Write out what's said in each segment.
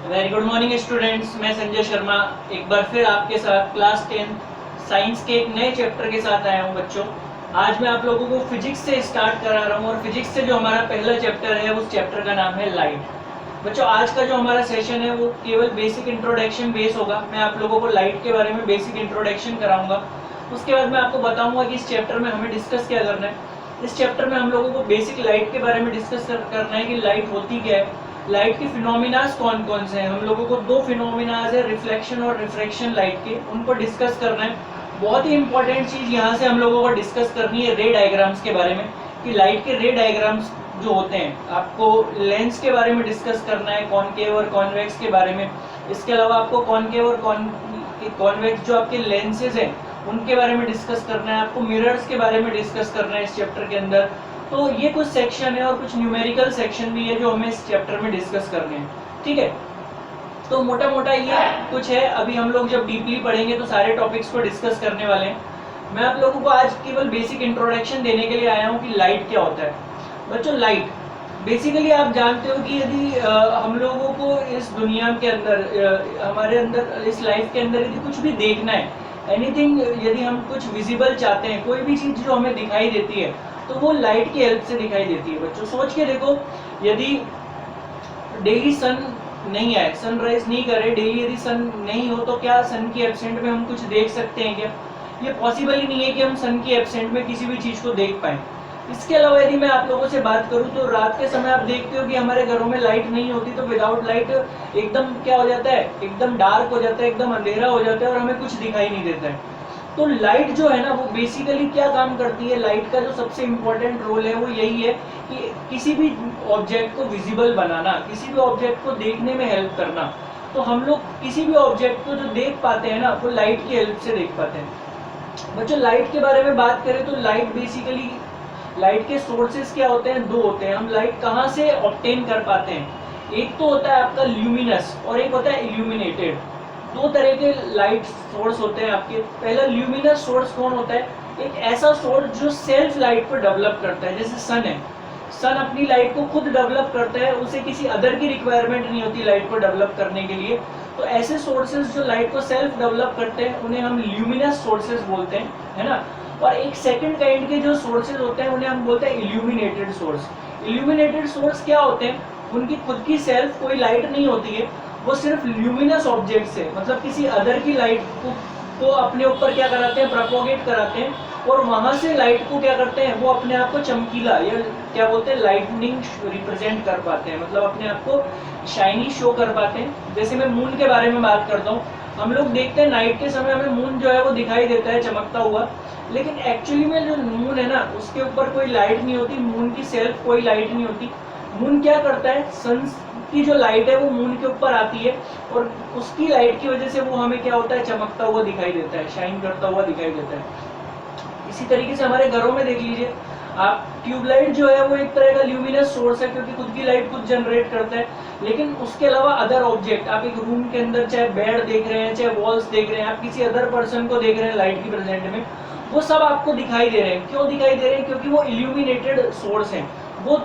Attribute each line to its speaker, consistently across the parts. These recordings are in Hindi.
Speaker 1: वेरी गुड मॉर्निंग स्टूडेंट्स, मैं संजय शर्मा एक बार फिर आपके साथ क्लास 10 साइंस के एक नए चैप्टर के साथ आया हूं बच्चों। आज मैं आप लोगों को फिजिक्स से स्टार्ट करा रहा हूं और फिजिक्स से जो हमारा पहला चैप्टर है उस चैप्टर का नाम है लाइट। बच्चों आज का जो हमारा सेशन है वो केवल बेसिक इंट्रोडक्शन बेस होगा। मैं आप लोगों को लाइट के बारे में बेसिक इंट्रोडक्शन कराऊंगा। उसके बाद मैं आपको बताऊंगा कि इस चैप्टर में हमें डिस्कस क्या करना है। इस चैप्टर में हम लोगों को बेसिक लाइट के बारे में डिस्कस करना है कि लाइट होती क्या है, लाइट के फिनोमिनाज कौन कौन से हैं। हम लोगों को दो फिनोमिनाज है, रिफ्लेक्शन और रिफ्रैक्शन लाइट के, उनको डिस्कस करना है। बहुत ही इंपॉर्टेंट चीज यहाँ से हम लोगों को डिस्कस करनी है रे डायग्राम्स के बारे में, कि लाइट के रे डायग्राम्स जो होते हैं। आपको लेंस के बारे में डिस्कस करना है, कॉनकेव और कॉन्वेक्स के बारे में। इसके अलावा आपको कॉनकेव और कॉन्वेक्स जो आपके लेंसेज हैं उनके बारे में डिस्कस करना है। आपको मिरर्स के बारे में डिस्कस करना है इस चैप्टर के अंदर। तो ये कुछ सेक्शन है और कुछ न्यूमेरिकल सेक्शन भी है जो हमें इस चैप्टर में डिस्कस करने हैं। ठीक है, तो मोटा मोटा ये कुछ है। अभी हम लोग जब डीपली पढ़ेंगे तो सारे टॉपिक्स को डिस्कस करने वाले हैं। मैं आप लोगों को आज केवल बेसिक इंट्रोडक्शन देने के लिए आया हूँ कि लाइट क्या होता है। बच्चों लाइट बेसिकली आप जानते हो कि यदि हम लोगों को इस दुनिया के अंदर हमारे अंदर इस लाइफ के अंदर यदि कुछ भी देखना है, एनीथिंग, यदि हम कुछ विजिबल चाहते हैं, कोई भी चीज़ जो हमें दिखाई देती है तो वो लाइट की हेल्प से दिखाई देती है। बच्चों सोच के देखो, यदि डेली सन नहीं आए, सनराइज नहीं करे, डेली यदि सन नहीं हो तो क्या सन की एब्सेंट में हम कुछ देख सकते हैं क्या? ये पॉसिबल ही नहीं है कि हम सन की एब्सेंट में किसी भी चीज़ को देख पाएँ। इसके अलावा यदि मैं आप लोगों से बात करूं तो रात के समय आप देखते हो कि हमारे घरों में लाइट नहीं होती तो विदाउट लाइट एकदम क्या हो जाता है, एकदम डार्क हो जाता है, एकदम अंधेरा हो जाता है और हमें कुछ दिखाई नहीं देता है। तो लाइट जो है ना वो बेसिकली क्या काम करती है, लाइट का जो सबसे इम्पोर्टेंट रोल है वो यही है कि किसी भी ऑब्जेक्ट को विजिबल बनाना, किसी भी ऑब्जेक्ट को देखने में हेल्प करना। तो हम लोग किसी भी ऑब्जेक्ट को जो देख पाते हैं ना वो लाइट की हेल्प से देख पाते हैं। बच्चों लाइट के बारे में बात करें तो लाइट बेसिकली, लाइट के सोर्सेज क्या होते हैं? दो होते हैं। हम लाइट कहाँ से ऑब्टेन कर पाते हैं? एक तो होता है आपका ल्यूमिनस और एक होता है इल्यूमिनेटेड। दो तरह के लाइट सोर्स होते हैं आपके। पहला ल्यूमिनस सोर्स कौन होता है? एक ऐसा सोर्स जो सेल्फ लाइट को डेवलप करता है, जैसे सन है। सन अपनी लाइट को खुद डेवलप करता है, उसे किसी अदर की रिक्वायरमेंट नहीं होती लाइट को डेवलप करने के लिए। तो ऐसे सोर्सेज जो लाइट को सेल्फ डेवलप करते हैं उन्हें हम ल्यूमिनस सोर्सेज बोलते हैं, है ना। और एक सेकंड काइंड के जो सोर्सेज होते हैं उन्हें हम बोलते हैं इल्यूमिनेटेड सोर्स। इल्यूमिनेटेड सोर्स क्या होते हैं? उनकी खुद की सेल्फ कोई लाइट नहीं होती है, वो सिर्फ ल्यूमिनस ऑब्जेक्ट से, मतलब किसी अदर की लाइट को अपने ऊपर क्या कराते हैं, प्रोपोगेट कराते हैं और वहां से लाइट को क्या करते हैं, वो अपने आप को चमकीला या क्या बोलते हैं लाइटनिंग रिप्रेजेंट कर पाते हैं, मतलब अपने आप को शाइनी शो कर पाते हैं। जैसे मैं मून के बारे में बात करता हूँ, हम लोग देखते हैं नाइट के समय हमें मून जो है वो दिखाई देता है चमकता हुआ, लेकिन एक्चुअली में जो मून है ना उसके ऊपर कोई लाइट नहीं होती, मून की सेल्फ कोई लाइट नहीं होती। मून क्या करता है, सन की जो लाइट है वो मून के ऊपर आती है और उसकी लाइट की वजह से वो हमें क्या होता है, चमकता हुआ दिखाई देता है, शाइन करता हुआ दिखाई देता है। इसी तरीके से हमारे घरों में देख लीजिए आप, ट्यूबलाइट जो है वो एक तरह का ल्यूमिनस सोर्स है क्योंकि खुद की लाइट खुद जनरेट करता है। लेकिन उसके अलावा अदर ऑब्जेक्ट, आप एक रूम के अंदर चाहे बेड देख रहे हैं, चाहे वॉल्स देख रहे हैं, आप किसी अदर पर्सन को देख रहे हैं लाइट की प्रेजेंट में, वो सब आपको दिखाई दे रहे हैं। क्यों दिखाई दे रहे हैं? क्योंकि वो इल्यूमिनेटेड सोर्स हैं। वो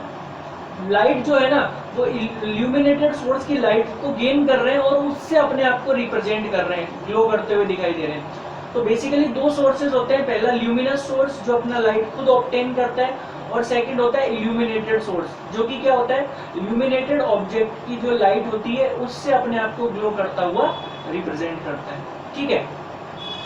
Speaker 1: लाइट जो है ना वो इल्यूमिनेटेड सोर्स की लाइट को गेन कर रहे हैं और उससे अपने आप को रिप्रेजेंट कर रहे हैं, ग्लो करते हुए दिखाई दे रहे हैं। तो बेसिकली दो सोर्सेज होते हैं, पहला ल्यूमिनस सोर्स जो अपना लाइट खुद ऑब्टेन करता है और सेकंड होता है इल्यूमिनेटेड सोर्स जो कि क्या होता है, इल्यूमिनेटेड ऑब्जेक्ट की जो लाइट होती है उससे अपने आप को ग्लो करता हुआ रिप्रेजेंट करता है। ठीक है,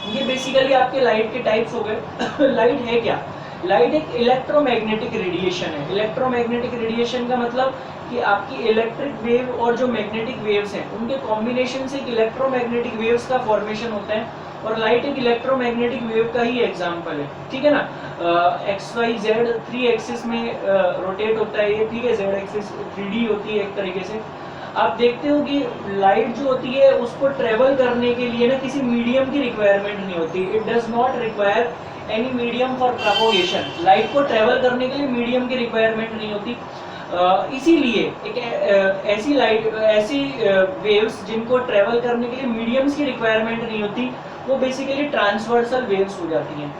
Speaker 1: ये बेसिकली आपके लाइट के टाइप्स हो गए। लाइट है क्या? लाइट एक इलेक्ट्रोमैग्नेटिक रेडिएशन है। इलेक्ट्रोमैग्नेटिक रेडिएशन का मतलब कि आपकी इलेक्ट्रिक वेव और जो मैग्नेटिक वेव्स हैं उनके कॉम्बिनेशन से एक इलेक्ट्रोमैग्नेटिक वेव्स का फॉर्मेशन होता है और लाइट एक इलेक्ट्रोमैग्नेटिक वेव का ही एग्जांपल है। ठीक है ना, XYZ 3 एक्सिस में रोटेट होता है ये, ठीक है, Z एक्सिस 3D होती है एक तरीके से। आप देखते हो कि लाइट जो होती है उसको ट्रेवल करने के लिए ना किसी मीडियम की रिक्वायरमेंट नहीं होती। It does not require any medium for propagation. Light को ट्रेवल करने के लिए मीडियम की रिक्वायरमेंट नहीं होती। इसीलिए एक ऐसी लाइट, ऐसी वेव्स जिनको ट्रेवल करने के लिए मीडियम्स की रिक्वायरमेंट नहीं होती, वो बेसिकली ट्रांसवर्सल वेव्स हो जाती हैं।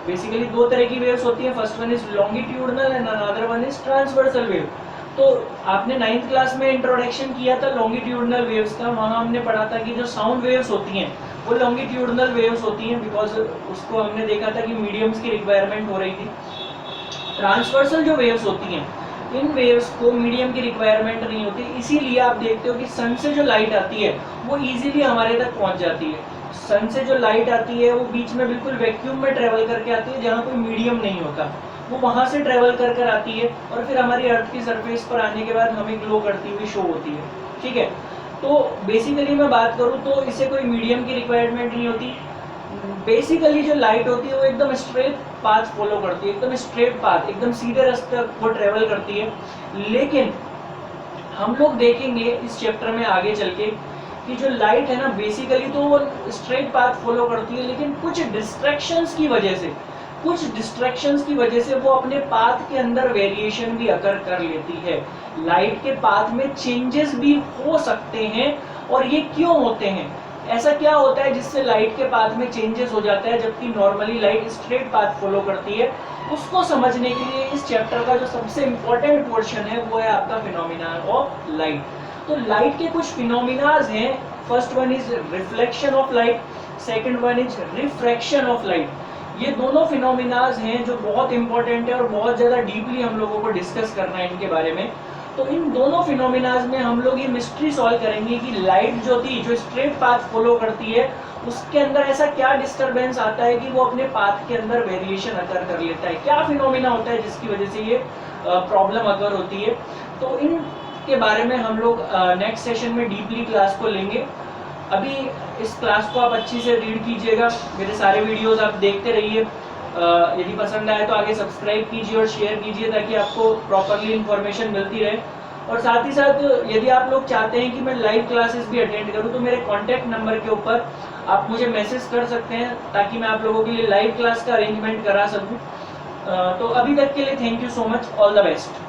Speaker 1: बेसिकली दो तरह की वेव्स होती हैं, first one is longitudinal and another one is transversal wave. तो आपने 9th क्लास में इंट्रोडक्शन किया था लॉन्गिट्यूडनल वेव्स का, वहाँ हमने पढ़ा था कि जो साउंड वेव्स होती हैं वो लॉन्गिट्यूडनल वेव्स होती हैं, बिकॉज उसको हमने देखा था कि मीडियम्स की रिक्वायरमेंट हो रही थी। ट्रांसवर्सल जो वेव्स होती हैं, इन वेव्स को मीडियम की रिक्वायरमेंट नहीं होती, इसीलिए आप देखते हो कि सन से जो लाइट आती है वो इजीली हमारे तक पहुंच जाती है। सन से जो लाइट आती है वो बीच में बिल्कुल वैक्यूम में ट्रेवल करके आती है, जहाँ कोई मीडियम नहीं होता, वो वहाँ से ट्रेवल कर कर आती है और फिर हमारी अर्थ की सरफेस पर आने के बाद हमें ग्लो करती हुई शो होती है। ठीक है, तो बेसिकली मैं बात करूँ तो इसे कोई मीडियम की रिक्वायरमेंट नहीं होती। बेसिकली जो लाइट होती है वो एकदम स्ट्रेट पाथ फॉलो करती है, एकदम स्ट्रेट पाथ, एकदम सीधे रास्ते वो ट्रेवल करती है। लेकिन हम लोग देखेंगे इस चैप्टर में आगे चल के कि जो लाइट है ना, बेसिकली तो वो स्ट्रेट पाथ फॉलो करती है, लेकिन कुछ डिस्ट्रैक्शंस की वजह से वो अपने पाथ के अंदर वेरिएशन भी अकर कर लेती है। लाइट के पाथ में चेंजेस भी हो सकते हैं, और ये क्यों होते हैं, ऐसा क्या होता है जिससे लाइट के पाथ में चेंजेस हो जाता है जबकि normally light straight path follow करती है, उसको समझने के लिए इस चैप्टर का जो सबसे इम्पोर्टेंट पोर्शन है वो है आपका फिनोमिना ऑफ लाइट। तो लाइट के कुछ फिनोमिनाज हैं। First one is reflection of light, second one is refraction of light. ये दोनों फिनोमिनाज हैं जो बहुत इंपॉर्टेंट है और बहुत ज़्यादा डीपली हम लोगों को डिस्कस करना है इनके बारे में। तो इन दोनों फिनोमिनाज में हम लोग ये मिस्ट्री सॉल्व करेंगे कि लाइट जो थी, जो स्ट्रेट पाथ फॉलो करती है, उसके अंदर ऐसा क्या डिस्टरबेंस आता है कि वो अपने पाथ के अंदर वेरिएशन अकर कर लेता है, क्या फिनोमिना होता है जिसकी वजह से ये प्रॉब्लम अकर होती है। तो इन के बारे में हम लोग नेक्स्ट सेशन में डीपली क्लास को लेंगे। अभी इस क्लास को आप अच्छी से रीड कीजिएगा, मेरे सारे वीडियोस आप देखते रहिए। यदि पसंद आए तो आगे सब्सक्राइब कीजिए और शेयर कीजिए ताकि आपको प्रॉपरली इन्फॉर्मेशन मिलती रहे। और साथ ही साथ यदि आप लोग चाहते हैं कि मैं लाइव क्लासेस भी अटेंड करूं तो मेरे कॉन्टैक्ट नंबर के ऊपर आप मुझे मैसेज कर सकते हैं ताकि मैं आप लोगों के लिए लाइव क्लास का अरेंजमेंट करा सकूं। तो अभी तक के लिए thank you so much, all the best.